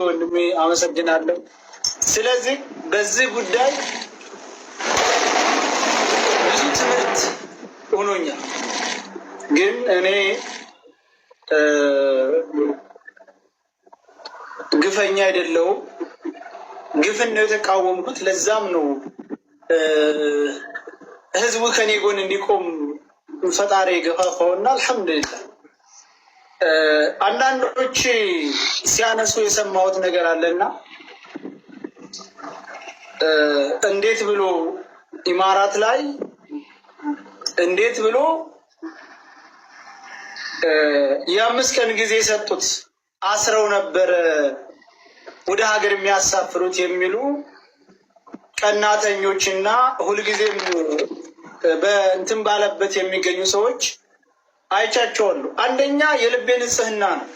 ወንድሜ አመሰግናለሁ። ስለዚህ በዚህ ጉዳይ ብዙ ትምህርት ሆኖኛል። ግን እኔ ግፈኛ አይደለሁም። ግፍን ነው የተቃወምኩት። ለዛም ነው ህዝቡ ከኔ ጎን እንዲቆም ፈጣሪ የገፋፋውና አልሐምዱሊላህ። አንዳንዶች ሲያነሱ የሰማሁት ነገር አለና እንዴት ብሎ ኢማራት ላይ እንዴት ብሎ የ5 ቀን ጊዜ ሰጡት አስረው ነበረ ወደ ሀገር የሚያሳፍሩት የሚሉ ቀናተኞችና ሁልጊዜም በእንትን ባለበት የሚገኙ ሰዎች አይቻቸዋለሁ። አንደኛ የልቤ ንጽህና ነው፣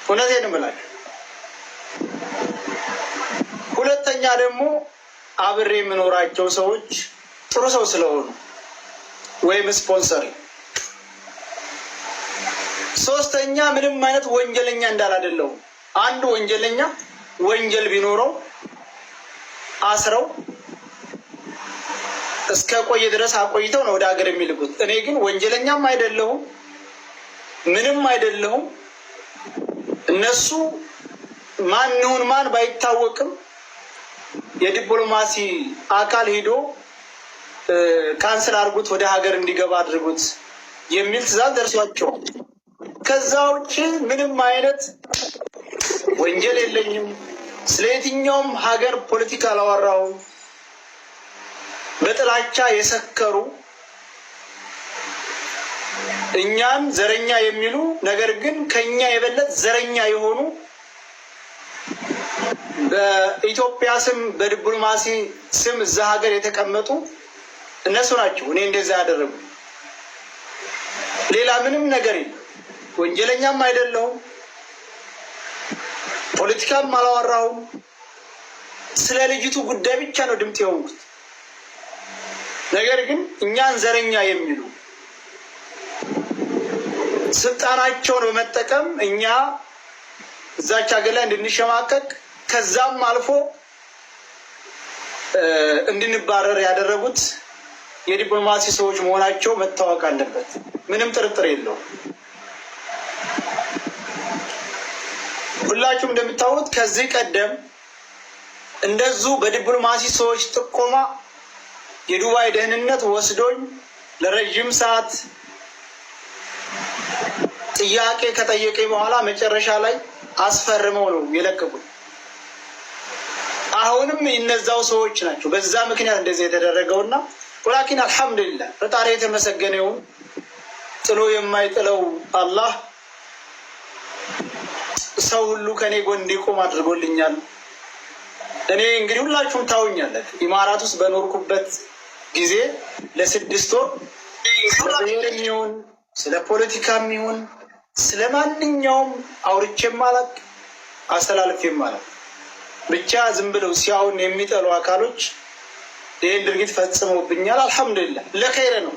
እውነቴን እምላለሁ። ሁለተኛ ደግሞ አብሬ የምኖራቸው ሰዎች ጥሩ ሰው ስለሆኑ ወይም ስፖንሰር። ሶስተኛ ምንም አይነት ወንጀለኛ እንዳላደለው። አንድ ወንጀለኛ ወንጀል ቢኖረው አስረው እስከ ቆየ ድረስ አቆይተው ነው ወደ ሀገር የሚልኩት። እኔ ግን ወንጀለኛም አይደለሁም ምንም አይደለሁም። እነሱ ማን ይሁን ማን ባይታወቅም የዲፕሎማሲ አካል ሄዶ ካንስል አድርጉት፣ ወደ ሀገር እንዲገባ አድርጉት የሚል ትዕዛዝ ደርሷቸው፣ ከዛ ውጭ ምንም አይነት ወንጀል የለኝም። ስለ የትኛውም ሀገር ፖለቲካ አላወራሁም። በጥላቻ የሰከሩ እኛን ዘረኛ የሚሉ ነገር ግን ከኛ የበለጠ ዘረኛ የሆኑ በኢትዮጵያ ስም በዲፕሎማሲ ስም እዛ ሀገር የተቀመጡ እነሱ ናቸው እኔ እንደዛ ያደረጉ። ሌላ ምንም ነገር የለም። ወንጀለኛም አይደለሁም፣ ፖለቲካም አላወራሁም። ስለ ልጅቱ ጉዳይ ብቻ ነው ድምፅ የሆንኩት። ነገር ግን እኛን ዘረኛ የሚሉ ስልጣናቸውን በመጠቀም እኛ እዛች ሀገር ላይ እንድንሸማቀቅ ከዛም አልፎ እንድንባረር ያደረጉት የዲፕሎማሲ ሰዎች መሆናቸው መታወቅ አለበት። ምንም ጥርጥር የለውም። ሁላችሁም እንደምታውቁት ከዚህ ቀደም እንደዚሁ በዲፕሎማሲ ሰዎች ጥቆማ የዱባይ ደህንነት ወስዶኝ ለረጅም ሰዓት ጥያቄ ከጠየቀኝ በኋላ መጨረሻ ላይ አስፈርመው ነው የለቀቁኝ። አሁንም እነዛው ሰዎች ናቸው በዛ ምክንያት እንደዚህ የተደረገውና ወላኪን አልሐምዱሊላህ ፈጣሪ የተመሰገነ ይሁን። ጥሎ የማይጥለው አላህ ሰው ሁሉ ከኔ ጎን እንዲቆም አድርጎልኛል። እኔ እንግዲህ ሁላችሁም ታውኛላችሁ ኢማራት ውስጥ በኖርኩበት ጊዜ ለ6 ወር ስለብሔርም ይሁን ስለ ፖለቲካም ይሁን ስለ ማንኛውም አውርቼም አላውቅ አስተላልፌም አላውቅ። ብቻ ዝም ብለው ሲያዩን የሚጠሉ አካሎች ይህን ድርጊት ፈጽመውብኛል። አልሐምዱሊላህ ለኸይር ነው።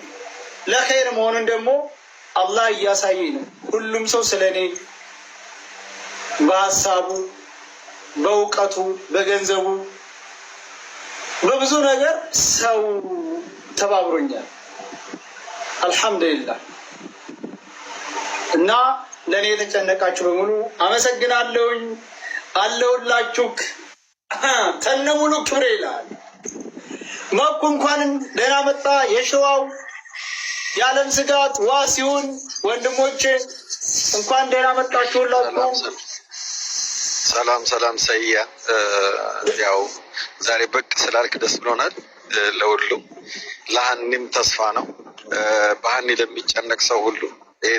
ለኸይር መሆኑን ደግሞ አላህ እያሳየኝ ነው። ሁሉም ሰው ስለ እኔ በሀሳቡ በእውቀቱ በገንዘቡ በብዙ ነገር ሰው ተባብሮኛል። አልሐምዱሊላህ። እና ለእኔ የተጨነቃችሁ በሙሉ አመሰግናለሁኝ። አለሁላችሁ ከነሙሉ ክብሬ ይላል መኩ። እንኳን ደህና መጣ የሸዋው የዓለም ስጋት ዋሲውን ወንድሞቼ እንኳን ደህና መጣችሁላችሁ። ሰላም ሰላም ሰያ ያው ዛሬ በቅ ስላልክ ደስ ብሎናል። ለሁሉም ለሀኒም ተስፋ ነው። በሀኒ ለሚጨነቅ ሰው ሁሉ ይሄ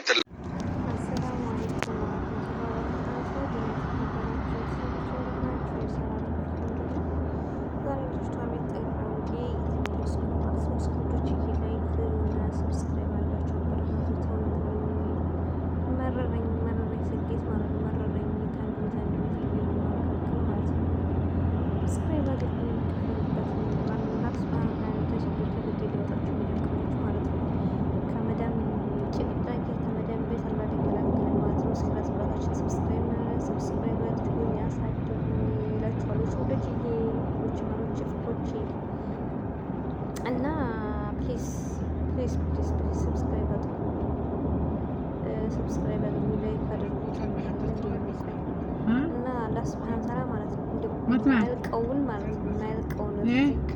ማልቀውን ማለት ነው ማልቀውን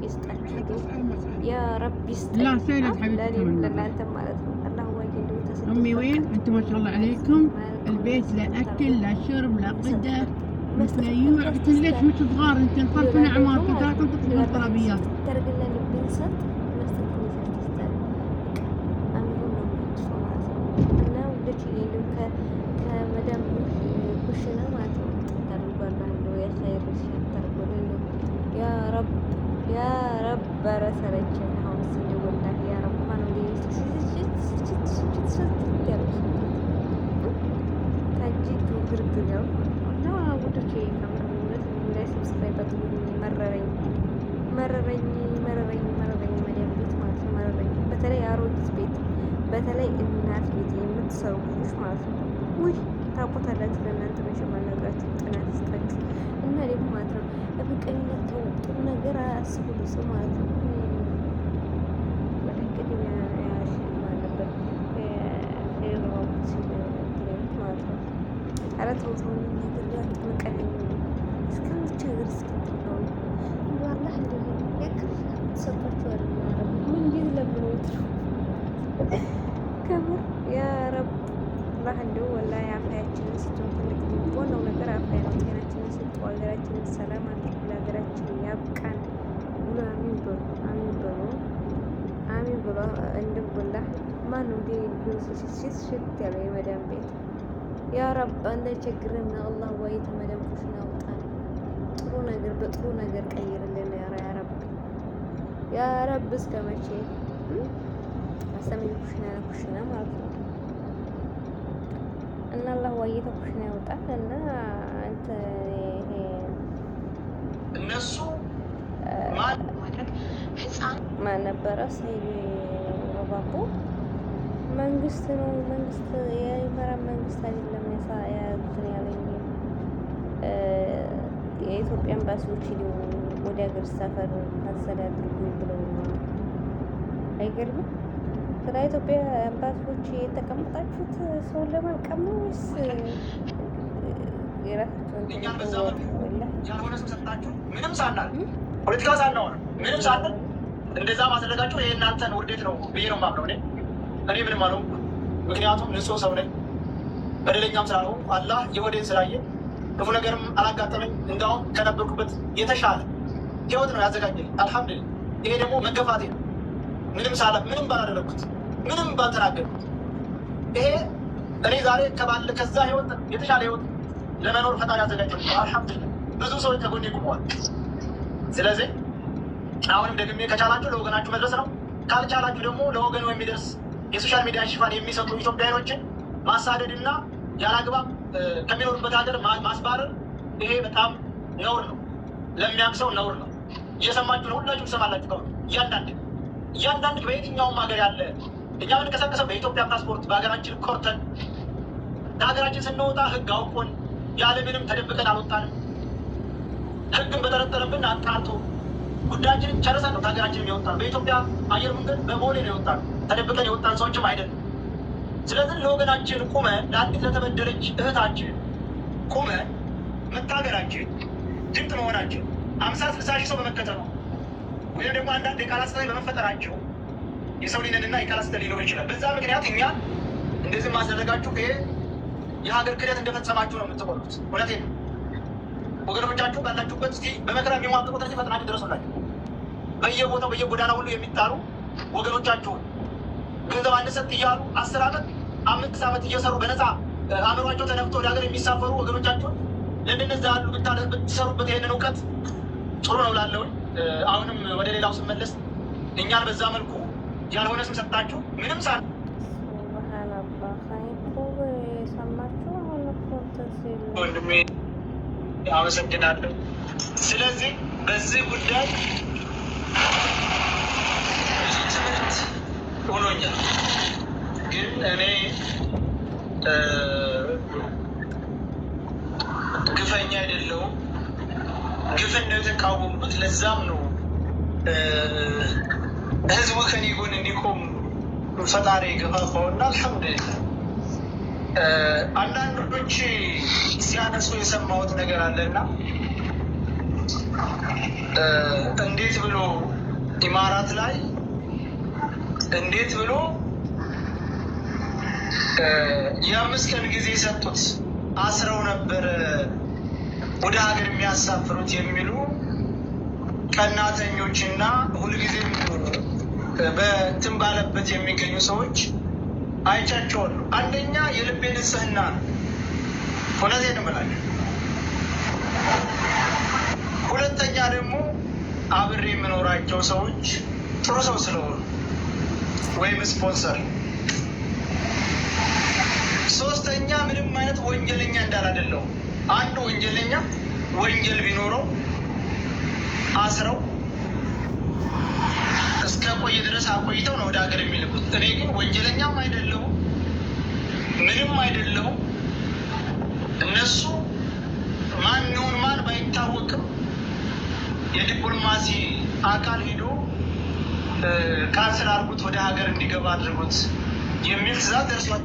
ይስጣችሁ يا رب يستر لا سيلة حبيبتي لأنت ማለት ነው الله وين أمي وين أنتم ما شاء الله عليكم البيت لا أكل لا شرب لا قدة مثل أيوة ليش مش صغار أنت نقلتنا عمار كنت تنطق الطرابيات ترجلنا بنسد كمدام كشنا ما تربنا يا خير يا رب يا رب برسلتنا هون سيدي والله يا رب ما نودي ታጅቱ ግርግር ያው እና ወደቼ ካምራነት ላይ ሰብስክራይብ አድርጉ። መረረኝ መደም ቤት ማለት ነው። መረረኝ በተለይ አሮጊት ቤት በተለይ እናት ቤት የምትሰሩ ልጆች ማለት ነው። ውይ ታውቁታላችሁ። ለእናንተ መቼም አልነግራችሁ ጥናት ይስጣችሁ እና ደግሞ ማለት ነው በምቀኝነት ተው ጥሩ ነገር አስቡ ሰው ማለት ነው። كبر يا رب الله عنده ولا يعافينا ستون تلك وانا ونقر عافينا وكانتنا ست وغيراتنا السلام عليكم لغيراتنا يبقى ولا آمين بلو عندك بالله ما نودي الفلوس شت يا مدام بيت يا رب عندك شكرنا الله ويت مدام كشنا وطان ጥሩ ነገር በጥሩ ነገር ቀይርልን يا رب يا رب እስከመቼ አሰሚው ኩሽና ማለት ነው እና አላህ ወይተ ኩሽና ያውጣል እና አንተ ይሄ እነሱ ማን ነበረ ሰይድ ረባቦ መንግስት ነው መንግስት የኢማራ መንግስት አይደለም እንትን ያለኝ የኢትዮጵያ ኤምባሲዎች ሊው ወደ ሀገር ሰፈር አስተዳድሩ ብለው አይገርምም? ስለ ኢትዮጵያ ኤምባሲዎች የተቀመጣችሁት ሰው ለማልቀም ነው ወይስ የራሳቸውን ያልሆነ ስም ሰጣችሁ? ምንም ሳናል ፖለቲካ ሳናወራ ምንም ሳንል እንደዛ ማድረጋችሁ ይሄ እናንተን ውርደት ነው ብዬ ነው የማምነው። እኔ ምንም አልሆንኩም። ምክንያቱም ንጹህ ሰው ነኝ። በደለኛም ስላልሆንኩ አላህ የወዴን ስላየ ክፉ ነገርም አላጋጠመኝ። እንዳውም ከነበርኩበት የተሻለ ህይወት ነው ያዘጋጀልኝ። አልሐምዱሊላህ። ይሄ ደግሞ መገፋቴ ነው። ምንም ምንም ባላደረግኩት ምንም ባልተናገርኩት ይሄ እኔ ዛሬ ከዛ ህይወት የተሻለ ህይወት ለመኖር ፈጣሪ ያዘጋጀልኝ። አልሐምዱሊላህ። ብዙ ሰዎች ከጎኔ ቆመዋል። ስለዚህ አሁንም ደግሜ ከቻላችሁ ለወገናችሁ መድረስ ነው። ካልቻላችሁ ደግሞ ለወገኑ የሚደርስ የሶሻል ሚዲያ ሽፋን የሚሰጡ ኢትዮጵያውያኖችን ማሳደድና ያላግባብ ከሚኖሩበት ሀገር ማስባረር ይሄ በጣም ነውር ነው። ለሚያውቅ ሰው ነውር ነው። እየሰማችሁ ነው፣ ሁላችሁ ትሰማላችሁ። ከሆነ እያንዳንድ በየትኛውም ሀገር ያለ እኛ የምንቀሳቀሰው በኢትዮጵያ ፓስፖርት በሀገራችን ኮርተን ከሀገራችን ስንወጣ ህግ አውቆን ያለምንም ተደብቀን አልወጣንም። ህግን በጠረጠረብን አጣርቶ ጉዳያችንን ጨርሰን ነው ከሀገራችን የወጣን። በኢትዮጵያ አየር መንገድ በቦሌ ነው የወጣን። ተደብቀን የወጣን ሰዎችም አይደለም። ስለዚህ ለወገናችን ቁመን ለአንዲት ለተበደለች እህታችን ቁመን መታገላችን ድምፅ መሆናችን 50-60 ሺህ ሰው በመከተሉ ወይም ደግሞ አንዳንድ የቃላት ስህተት በመፈጠራቸው የሰው ሊነንና የቃላት ስህተት ሊኖር ይችላል። በዛ ምክንያት እኛ እንደዚህ ማስደረጋችሁ ይሄ የሀገር ክህደት እንደፈጸማችሁ ነው የምትቆሉት። እውነቴን ነው። ወገኖቻችሁ ባላችሁበት እስኪ በመከራ የሚሟቅቁት እዚህ ፈጥናችሁ ድረሱላችሁ። በየቦታው በየጎዳና ሁሉ የሚጣሉ ወገኖቻችሁን ገንዘብ አንሰጥ እያሉ 10 ዓመት 5 ዓመት እየሰሩ በነፃ አእምሯቸው ተነፍቶ ወደ ሀገር የሚሳፈሩ ወገኖቻችሁን ለእንደነዛ ያሉ ብትሰሩበት ይሄንን እውቀት ጥሩ ነው ላለሁኝ። አሁንም ወደ ሌላው ስመለስ እኛን በዛ መልኩ ያልሆነ ስም ሰጣችሁ ምንም ሳ ወንድሜ አመሰግናለሁ። ስለዚህ በዚህ ጉዳይ ብዙ ትምህርት ሆኖኛል። ግን እኔ ግፈኛ አይደለሁም። ግፍን ነው የተቃወሙት። ለዛም ነው ህዝቡ ከኔ ጎን እንዲቆም ፈጣሪ ገፋፋውና አልሐምዱሊላህ። አንዳንዶች ሲያነሱ የሰማሁት ነገር አለና እንዴት ብሎ ኢማራት ላይ እንዴት ብሎ የ5 ቀን ጊዜ ሰጡት አስረው ነበር ወደ ሀገር የሚያሳፍሩት የሚሉ ቀናተኞችና ሁልጊዜም በትን ባለበት የሚገኙ ሰዎች አይቻቸዋለሁ። አንደኛ የልቤ ንጽህና ነው፣ እውነቴን እምላለሁ። ሁለተኛ ደግሞ አብሬ የምኖራቸው ሰዎች ጥሩ ሰው ስለሆኑ ወይም ስፖንሰር። ሶስተኛ ምንም አይነት ወንጀለኛ እንዳላደለው። አንዱ ወንጀለኛ ወንጀል ቢኖረው አስረው እስከ ቆየ ድረስ አቆይተው ነው ወደ ሀገር የሚልኩት። እኔ ግን ወንጀለኛም አይደለሁም ምንም አይደለሁም። እነሱ ማንውን ማን ባይታወቅም የዲፕሎማሲ አካል ሄዶ ካንስል አድርጉት ወደ ሀገር እንዲገባ አድርጉት የሚል ትዕዛዝ ደርሷል።